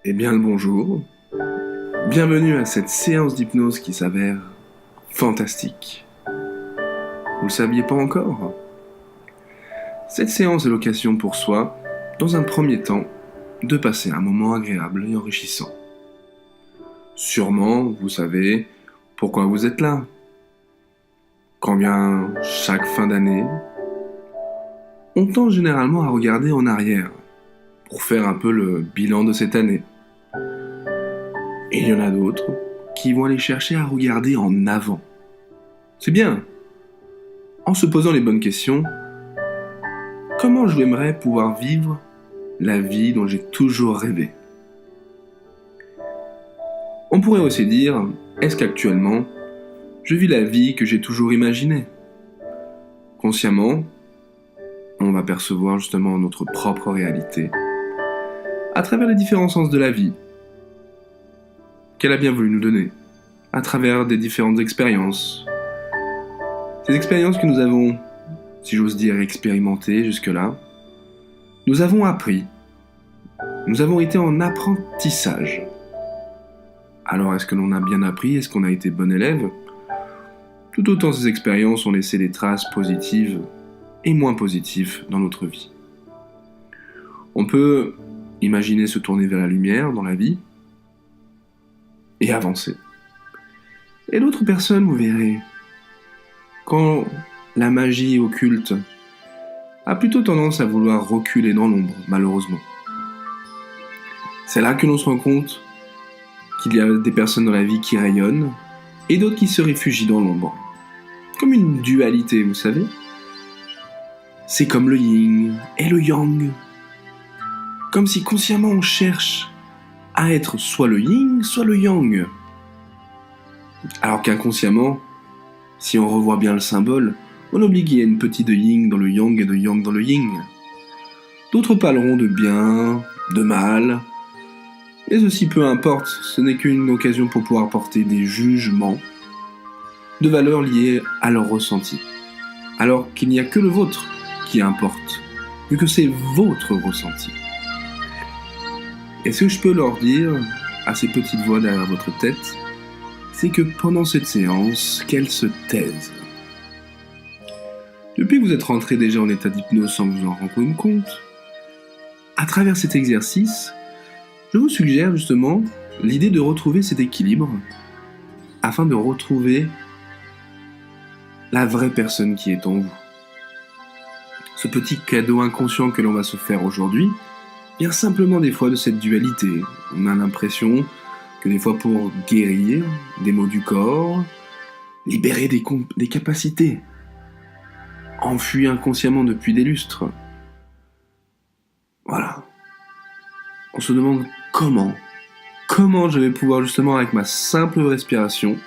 Eh bien le bonjour, bienvenue à cette séance d'hypnose qui s'avère fantastique. Vous le saviez pas encore? Cette séance est l'occasion pour soi, dans un premier temps, de passer un moment agréable et enrichissant. Sûrement, vous savez pourquoi vous êtes là. Quand vient chaque fin d'année, on tend généralement à regarder en arrière, pour faire un peu le bilan de cette année. Et il y en a d'autres qui vont aller chercher à regarder en avant. C'est bien. En se posant les bonnes questions, comment j'aimerais pouvoir vivre la vie dont j'ai toujours rêvé? On pourrait aussi dire, est-ce qu'actuellement, je vis la vie que j'ai toujours imaginée? Consciemment, on va percevoir justement notre propre réalité à travers les différents sens de la vie qu'elle a bien voulu nous donner, à travers des différentes expériences. Ces expériences que nous avons, si j'ose dire, expérimentées jusque-là, nous avons appris, nous avons été en apprentissage. Alors est-ce que l'on a bien appris? Est-ce qu'on a été bon élève? Tout autant ces expériences ont laissé des traces positives et moins positives dans notre vie. On peut imaginer se tourner vers la lumière dans la vie et avancer. Et d'autres personnes, vous verrez, quand la magie occulte a plutôt tendance à vouloir reculer dans l'ombre, malheureusement. C'est là que l'on se rend compte qu'il y a des personnes dans la vie qui rayonnent et d'autres qui se réfugient dans l'ombre. Comme une dualité, vous savez. C'est comme le yin et le yang. Comme si consciemment on cherche à être soit le yin, soit le yang. Alors qu'inconsciemment, si on revoit bien le symbole, on oublie qu'il y a une petite de yin dans le yang et de yang dans le yin. D'autres parleront de bien, de mal, mais ceci peu importe, ce n'est qu'une occasion pour pouvoir porter des jugements de valeurs liées à leur ressenti. Alors qu'il n'y a que le vôtre qui importe, vu que c'est votre ressenti. Et ce que je peux leur dire, à ces petites voix derrière votre tête, c'est que pendant cette séance, qu'elles se taisent. Depuis que vous êtes rentré déjà en état d'hypnose sans vous en rendre compte, à travers cet exercice, je vous suggère justement l'idée de retrouver cet équilibre afin de retrouver la vraie personne qui est en vous. Ce petit cadeau inconscient que l'on va se faire aujourd'hui vient simplement des fois de cette dualité. On a l'impression que des fois pour guérir des maux du corps, libérer des capacités, enfuis inconsciemment depuis des lustres. Voilà. On se demande comment je vais pouvoir justement avec ma simple respiration,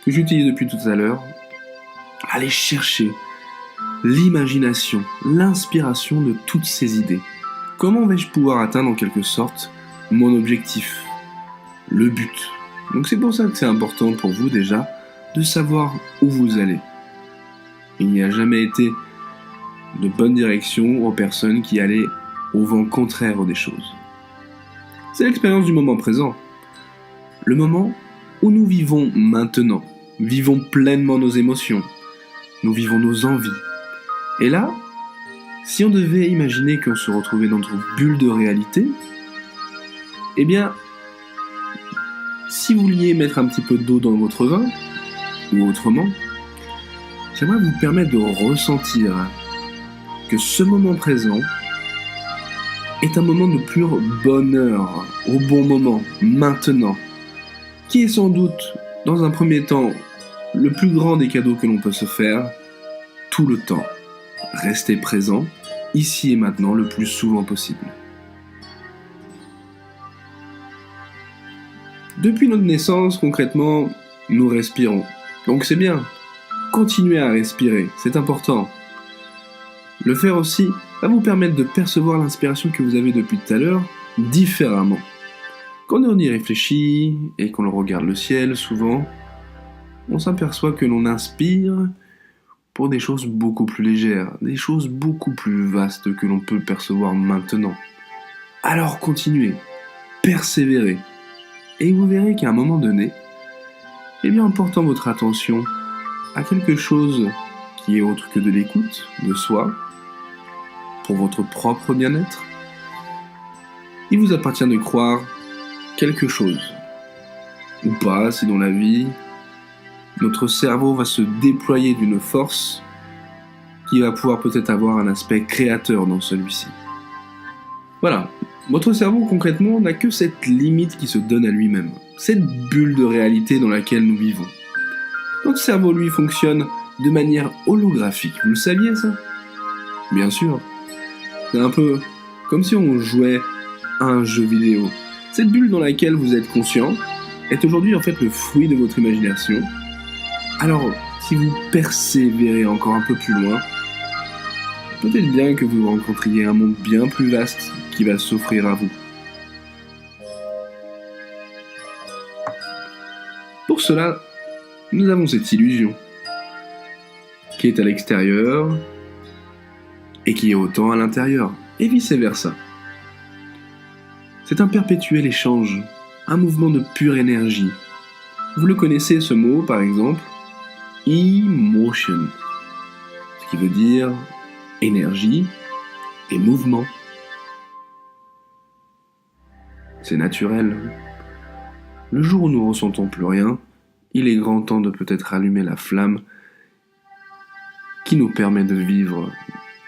que j'utilise depuis tout à l'heure, aller chercher l'imagination, l'inspiration de toutes ces idées. Comment vais-je pouvoir atteindre en quelque sorte mon objectif, le but? Donc c'est pour ça que c'est important pour vous déjà de savoir où vous allez. Il n'y a jamais été de bonne direction aux personnes qui allaient au vent contraire des choses. C'est l'expérience du moment présent. Le moment où nous vivons maintenant, vivons pleinement nos émotions, nous vivons nos envies. Et là, si on devait imaginer qu'on se retrouvait dans notre bulle de réalité, eh bien, si vous vouliez mettre un petit peu d'eau dans votre vin, ou autrement, j'aimerais vous permettre de ressentir que ce moment présent est un moment de pur bonheur, au bon moment, maintenant, qui est sans doute, dans un premier temps, le plus grand des cadeaux que l'on peut se faire, tout le temps. Restez présent, ici et maintenant, le plus souvent possible. Depuis notre naissance, concrètement, nous respirons. Donc c'est bien. Continuez à respirer, c'est important. Le faire aussi va vous permettre de percevoir l'inspiration que vous avez depuis tout à l'heure différemment. Quand on y réfléchit et qu'on regarde le ciel, souvent, on s'aperçoit que l'on inspire pour des choses beaucoup plus légères, des choses beaucoup plus vastes que l'on peut percevoir maintenant. Alors continuez. persévérer. Et vous verrez qu'à un moment donné, eh bien, en portant votre attention à quelque chose qui est autre que de l'écoute de soi, pour votre propre bien-être, il vous appartient de croire quelque chose. Ou pas, si dans la vie, notre cerveau va se déployer d'une force qui va pouvoir peut-être avoir un aspect créateur dans celui-ci. Voilà, votre cerveau concrètement n'a que cette limite qui se donne à lui-même, cette bulle de réalité dans laquelle nous vivons. Notre cerveau, lui, fonctionne de manière holographique, vous le saviez ça ? Bien sûr, c'est un peu comme si on jouait à un jeu vidéo. Cette bulle dans laquelle vous êtes conscient est aujourd'hui en fait le fruit de votre imagination. Alors, si vous persévérez encore un peu plus loin, peut-être bien que vous rencontriez un monde bien plus vaste qui va s'offrir à vous. Pour cela, nous avons cette illusion qui est à l'extérieur et qui est autant à l'intérieur, et vice-versa. C'est un perpétuel échange, un mouvement de pure énergie. Vous le connaissez ce mot, par exemple, emotion, ce qui veut dire énergie et mouvement. C'est naturel. Le jour où nous ne ressentons plus rien, il est grand temps de peut-être allumer la flamme qui nous permet de vivre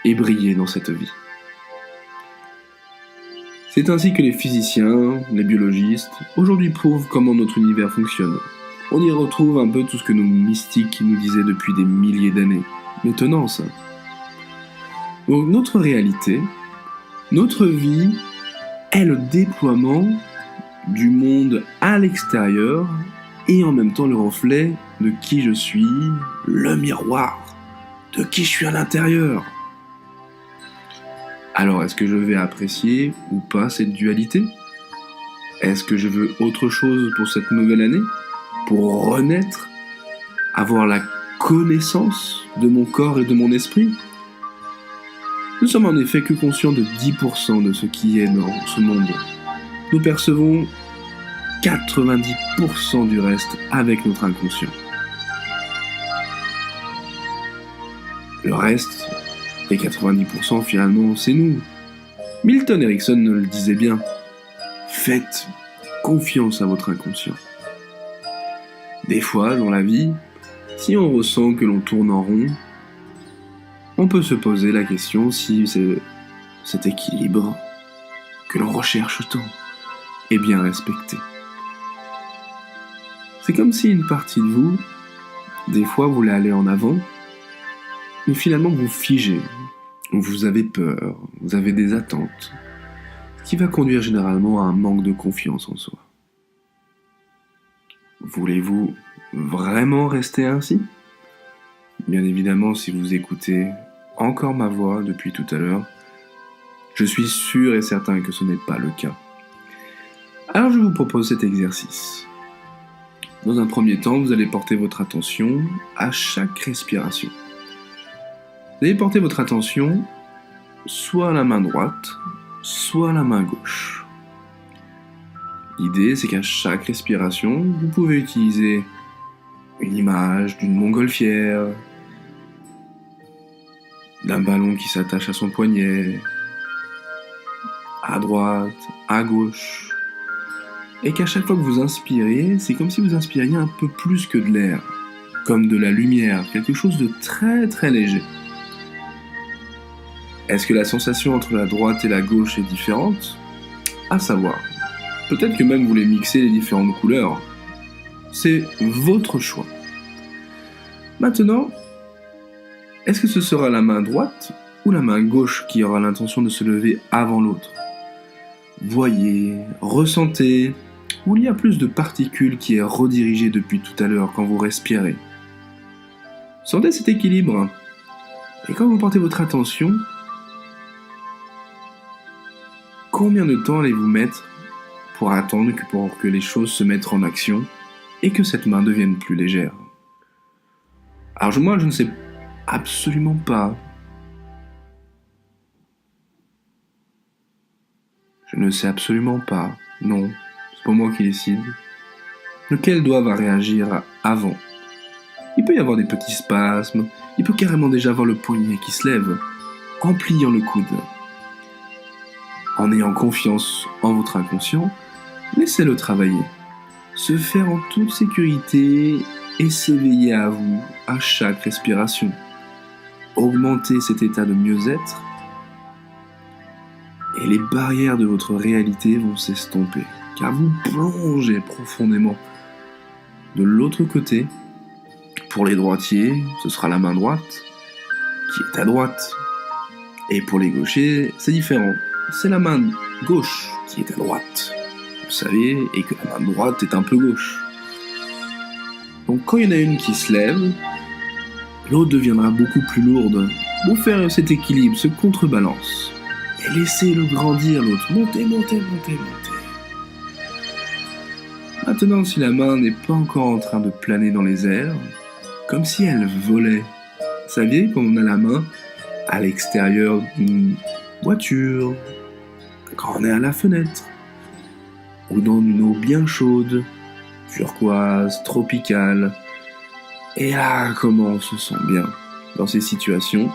et briller dans cette vie. C'est ainsi que les physiciens, les biologistes, aujourd'hui prouvent comment notre univers fonctionne. On y retrouve un peu tout ce que nos mystiques nous disaient depuis des milliers d'années. Étonnant ça. Donc notre réalité, notre vie, est le déploiement du monde à l'extérieur et en même temps le reflet de qui je suis, le miroir de qui je suis à l'intérieur. Alors, est-ce que je vais apprécier ou pas cette dualité ? Est-ce que je veux autre chose pour cette nouvelle année ? Pour renaître ? Avoir la connaissance de mon corps et de mon esprit ? Nous sommes en effet que conscients de 10% de ce qui est dans ce monde. Nous percevons 90% du reste avec notre inconscient. Le reste, les 90% finalement, c'est nous. Milton Erickson le disait bien. Faites confiance à votre inconscient. Des fois, dans la vie, si on ressent que l'on tourne en rond, on peut se poser la question si cet équilibre que l'on recherche tant est bien respecté. C'est comme si une partie de vous, des fois, voulait aller en avant, mais finalement vous figez, vous avez peur, vous avez des attentes, ce qui va conduire généralement à un manque de confiance en soi. Voulez-vous vraiment rester ainsi ? Bien évidemment, si vous écoutez encore ma voix depuis tout à l'heure, je suis sûr et certain que ce n'est pas le cas. Alors je vous propose cet exercice. Dans un premier temps, vous allez porter votre attention à chaque respiration. Vous allez porter votre attention soit à la main droite, soit à la main gauche. L'idée, c'est qu'à chaque respiration, vous pouvez utiliser une image d'une montgolfière, d'un ballon qui s'attache à son poignet, à droite, à gauche, et qu'à chaque fois que vous inspirez, c'est comme si vous inspiriez un peu plus que de l'air, comme de la lumière, quelque chose de très très léger. Est-ce que la sensation entre la droite et la gauche est différente ? À savoir. Peut-être que même vous voulez mixer les différentes couleurs. C'est votre choix. Maintenant, est-ce que ce sera la main droite ou la main gauche qui aura l'intention de se lever avant l'autre ? Voyez, ressentez, où il y a plus de particules qui est redirigée depuis tout à l'heure quand vous respirez. Sentez cet équilibre. Et quand vous portez votre attention, combien de temps allez-vous mettre pour attendre pour que les choses se mettent en action et que cette main devienne plus légère ? Alors moi, je ne sais absolument pas. Je ne sais absolument pas. Non, c'est pas moi qui décide. Lequel doit va réagir avant? Il peut y avoir des petits spasmes, il peut carrément déjà avoir le poignet qui se lève, en pliant le coude. En ayant confiance en votre inconscient, laissez-le travailler, se faire en toute sécurité et s'éveiller à vous à chaque respiration. Augmentez cet état de mieux-être et les barrières de votre réalité vont s'estomper, car vous plongez profondément. De l'autre côté, pour les droitiers, ce sera la main droite qui est à droite. Et pour les gauchers, c'est différent. C'est la main gauche qui est à droite. Vous savez, et que la main droite est un peu gauche. Donc quand il y en a une qui se lève, l'autre deviendra beaucoup plus lourde. Pour faire cet équilibre, ce contrebalance. Et laissez-le grandir l'autre. Montez, montez, montez, montez. Maintenant, si la main n'est pas encore en train de planer dans les airs, comme si elle volait. Vous saviez quand on a la main à l'extérieur d'une voiture, quand on est à la fenêtre, ou dans une eau bien chaude, turquoise, tropicale. Et là, comment on se sent bien dans ces situations.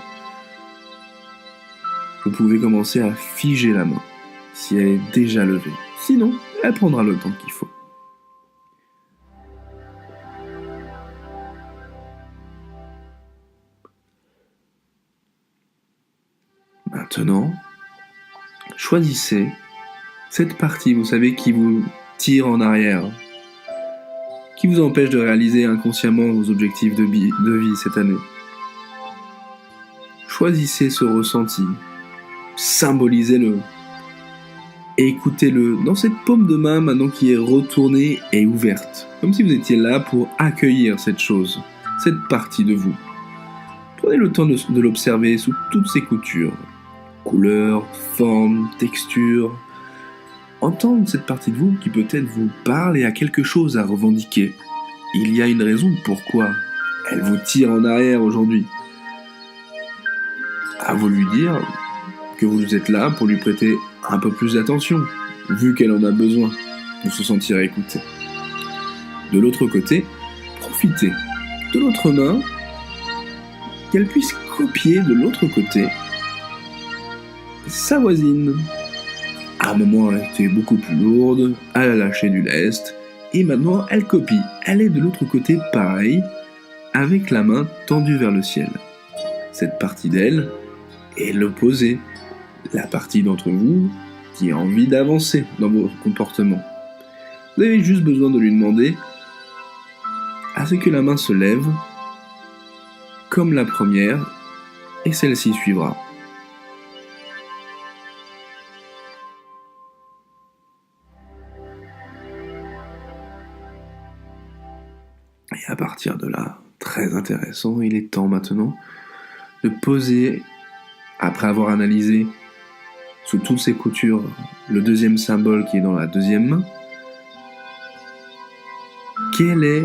Vous pouvez commencer à figer la main, si elle est déjà levée. Sinon, elle prendra le temps qu'il faut. Maintenant, choisissez cette partie, vous savez, qui vous tire en arrière, qui vous empêche de réaliser inconsciemment vos objectifs de vie cette année. Choisissez ce ressenti, symbolisez-le, et écoutez-le dans cette paume de main maintenant qui est retournée et ouverte, comme si vous étiez là pour accueillir cette chose, cette partie de vous. Prenez le temps de l'observer sous toutes ses coutures, couleurs, formes, textures. Entendre cette partie de vous qui peut-être vous parle et a quelque chose à revendiquer. Il y a une raison pourquoi elle vous tire en arrière aujourd'hui. À vous lui dire que vous êtes là pour lui prêter un peu plus d'attention, vu qu'elle en a besoin de se sentir écoutée. De l'autre côté, profitez de l'autre main, qu'elle puisse copier de l'autre côté sa voisine. À un moment, elle était beaucoup plus lourde, elle a lâché du lest, et maintenant elle copie. Elle est de l'autre côté pareil, avec la main tendue vers le ciel. Cette partie d'elle est l'opposé, la partie d'entre vous qui a envie d'avancer dans vos comportements. Vous avez juste besoin de lui demander à ce que la main se lève comme la première, et celle-ci suivra. Et à partir de là, très intéressant, il est temps maintenant de poser, après avoir analysé sous toutes ses coutures le deuxième symbole qui est dans la deuxième main, quel est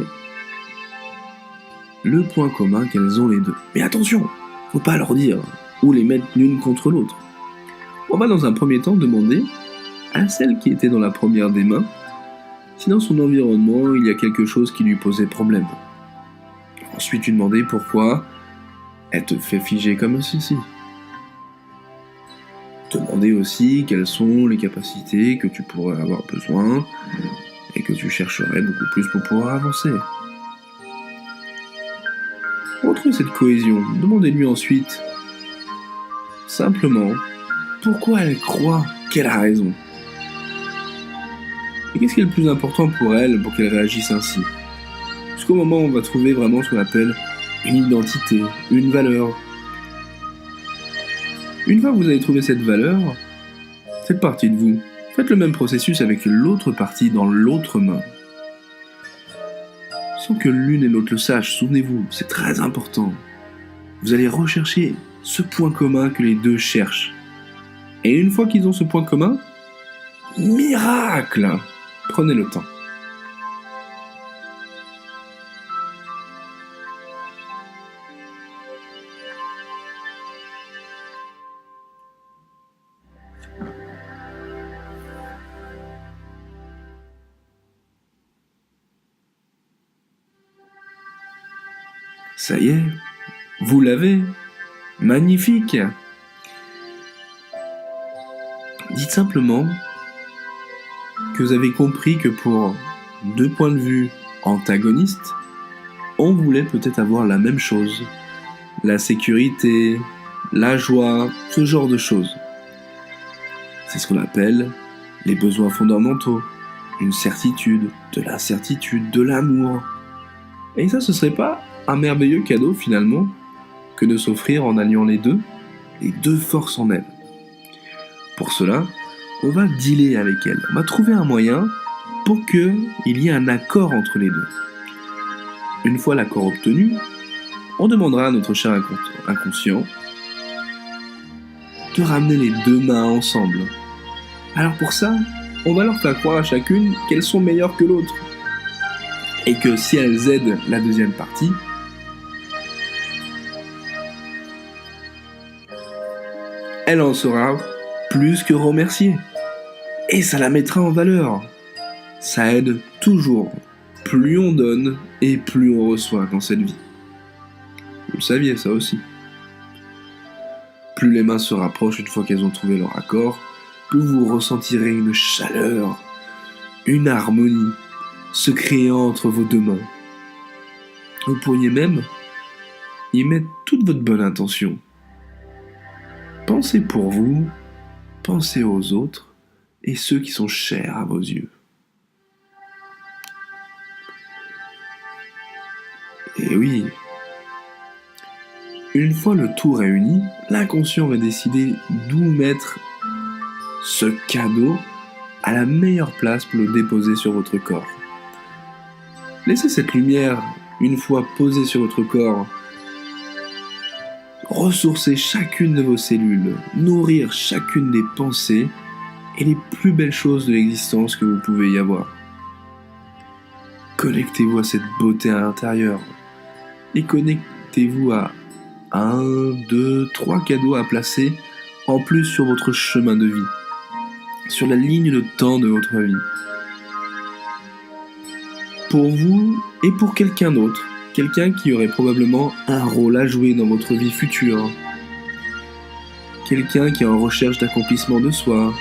le point commun qu'elles ont les deux. Mais attention, faut pas leur dire ou les mettre l'une contre l'autre. On va dans un premier temps demander à celle qui était dans la première des mains si dans son environnement il y a quelque chose qui lui posait problème. Ensuite lui demander pourquoi elle te fait figer comme ceci. Demander aussi quelles sont les capacités que tu pourrais avoir besoin et que tu chercherais beaucoup plus pour pouvoir avancer. Retrouvez cette cohésion. Demandez-lui ensuite simplement pourquoi elle croit qu'elle a raison. Et qu'est-ce qui est le plus important pour elle pour qu'elle réagisse ainsi? Jusqu'au moment où on va trouver vraiment ce qu'on appelle une identité, une valeur. Une fois que vous avez trouvé cette valeur, cette partie de vous, faites le même processus avec l'autre partie dans l'autre main. Sans que l'une et l'autre le sachent, souvenez-vous, c'est très important. Vous allez rechercher ce point commun que les deux cherchent. Et une fois qu'ils ont ce point commun, miracle! Prenez le temps. Ça y est, vous l'avez. Magnifique. Dites simplement que vous avez compris que pour deux points de vue antagonistes, on voulait peut-être avoir la même chose. La sécurité, la joie, ce genre de choses. C'est ce qu'on appelle les besoins fondamentaux. Une certitude, de l'incertitude, de l'amour. Et ça, ce serait pas un merveilleux cadeau finalement que de s'offrir en alliant les deux forces en elle. Pour cela, on va dealer avec elle. On va trouver un moyen pour qu'il y ait un accord entre les deux. Une fois l'accord obtenu, on demandera à notre cher inconscient de ramener les deux mains ensemble. Alors pour ça, on va leur faire croire à chacune qu'elles sont meilleures que l'autre. Et que si elles aident la deuxième partie, elle en sera plus que remerciée. Et ça la mettra en valeur. Ça aide toujours. Plus on donne et plus on reçoit dans cette vie. Vous le saviez ça aussi. Plus les mains se rapprochent une fois qu'elles ont trouvé leur accord, plus vous ressentirez une chaleur, une harmonie se créant entre vos deux mains. Vous pourriez même y mettre toute votre bonne intention. Pensez pour vous, pensez aux autres et ceux qui sont chers à vos yeux. Et oui, une fois le tout réuni, l'inconscient va décider d'où mettre ce cadeau à la meilleure place pour le déposer sur votre corps. Laissez cette lumière, une fois posée sur votre corps, ressourcer chacune de vos cellules, nourrir chacune des pensées et les plus belles choses de l'existence que vous pouvez y avoir. Connectez-vous à cette beauté à l'intérieur et connectez-vous à 1, 2, 3 cadeaux à placer en plus sur votre chemin de vie, sur la ligne de temps de votre vie. Pour vous et pour quelqu'un d'autre, quelqu'un qui aurait probablement un rôle à jouer dans votre vie future, quelqu'un qui est en recherche d'accomplissement de soi,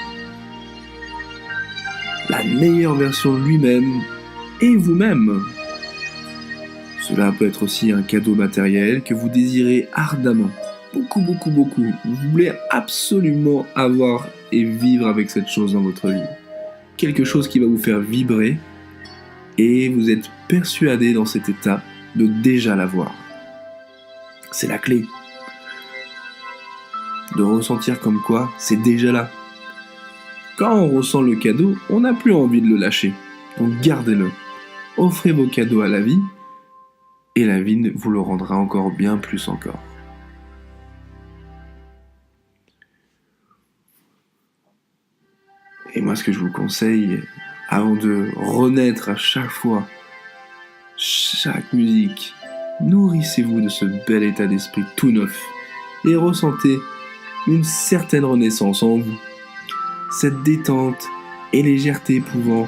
la meilleure version de lui-même et vous-même. Cela peut être aussi un cadeau matériel que vous désirez ardemment, beaucoup. Vous voulez absolument avoir et vivre avec cette chose dans votre vie. Quelque chose qui va vous faire vibrer et vous êtes persuadé dans cet état de déjà l'avoir. C'est la clé. De ressentir comme quoi c'est déjà là. Quand on ressent le cadeau, on n'a plus envie de le lâcher. Donc gardez-le. Offrez vos cadeaux à la vie et la vie vous le rendra encore bien plus encore. Et moi, ce que je vous conseille, avant de renaître à chaque fois, chaque musique, nourrissez-vous de ce bel état d'esprit tout neuf et ressentez une certaine renaissance en vous. Cette détente et légèreté prouvant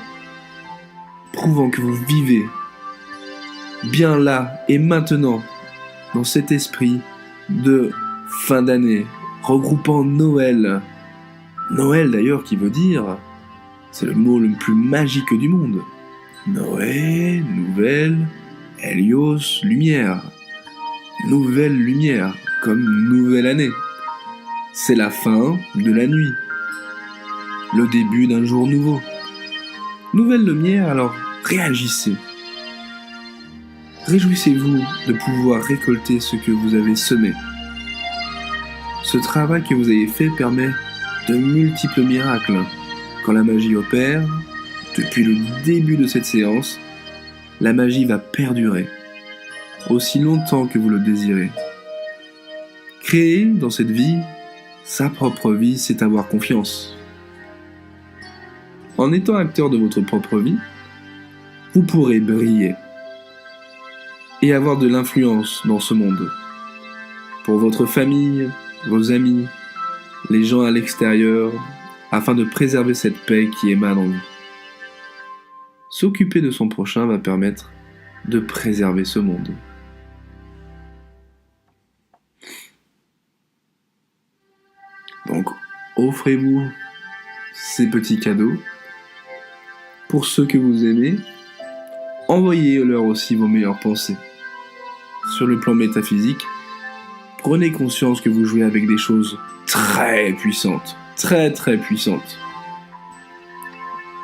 que vous vivez bien là et maintenant dans cet esprit de fin d'année, regroupant Noël. Noël d'ailleurs qui veut dire, c'est le mot le plus magique du monde. Noé, nouvelle, Hélios, lumière. Nouvelle lumière, comme nouvelle année. C'est la fin de la nuit. Le début d'un jour nouveau. Nouvelle lumière, alors réagissez. Réjouissez-vous de pouvoir récolter ce que vous avez semé. Ce travail que vous avez fait permet de multiples miracles. Quand la magie opère, depuis le début de cette séance, la magie va perdurer, aussi longtemps que vous le désirez. Créer dans cette vie, sa propre vie, c'est avoir confiance. En étant acteur de votre propre vie, vous pourrez briller et avoir de l'influence dans ce monde. Pour votre famille, vos amis, les gens à l'extérieur, afin de préserver cette paix qui émane en vous. S'occuper de son prochain va permettre de préserver ce monde. Donc, offrez-vous ces petits cadeaux. Pour ceux que vous aimez, envoyez-leur aussi vos meilleures pensées. Sur le plan métaphysique, prenez conscience que vous jouez avec des choses très puissantes, très très puissantes,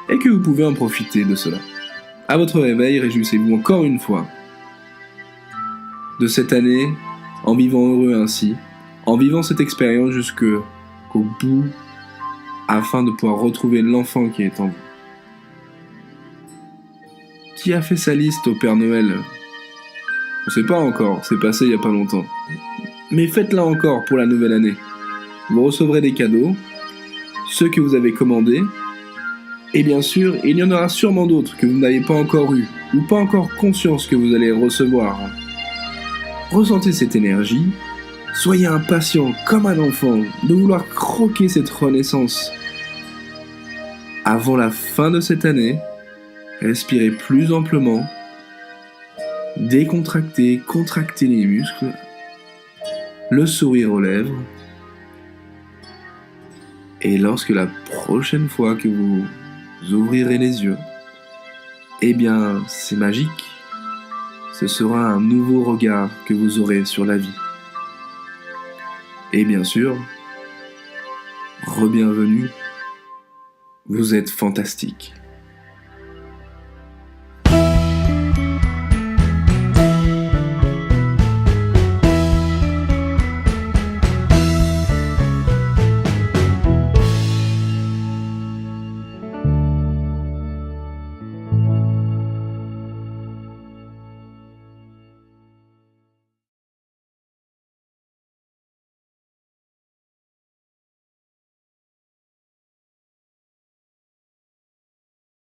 et que vous pouvez en profiter de cela. À votre réveil, réjouissez-vous encore une fois de cette année, en vivant heureux ainsi, en vivant cette expérience jusqu'au bout, afin de pouvoir retrouver l'enfant qui est en vous. Qui a fait sa liste au Père Noël? On sait pas encore, c'est passé il y a pas longtemps. Mais faites-la encore pour la nouvelle année. Vous recevrez des cadeaux, ceux que vous avez commandés, et bien sûr, il y en aura sûrement d'autres que vous n'avez pas encore eu, ou pas encore conscience que vous allez recevoir. Ressentez cette énergie, soyez impatient comme un enfant de vouloir croquer cette renaissance. Avant la fin de cette année, respirez plus amplement, décontractez, contractez les muscles, le sourire aux lèvres, et lorsque la prochaine fois que vous ouvrirez les yeux, eh bien, c'est magique. Ce sera un nouveau regard que vous aurez sur la vie. Et bien sûr, re-bienvenue, vous êtes fantastique.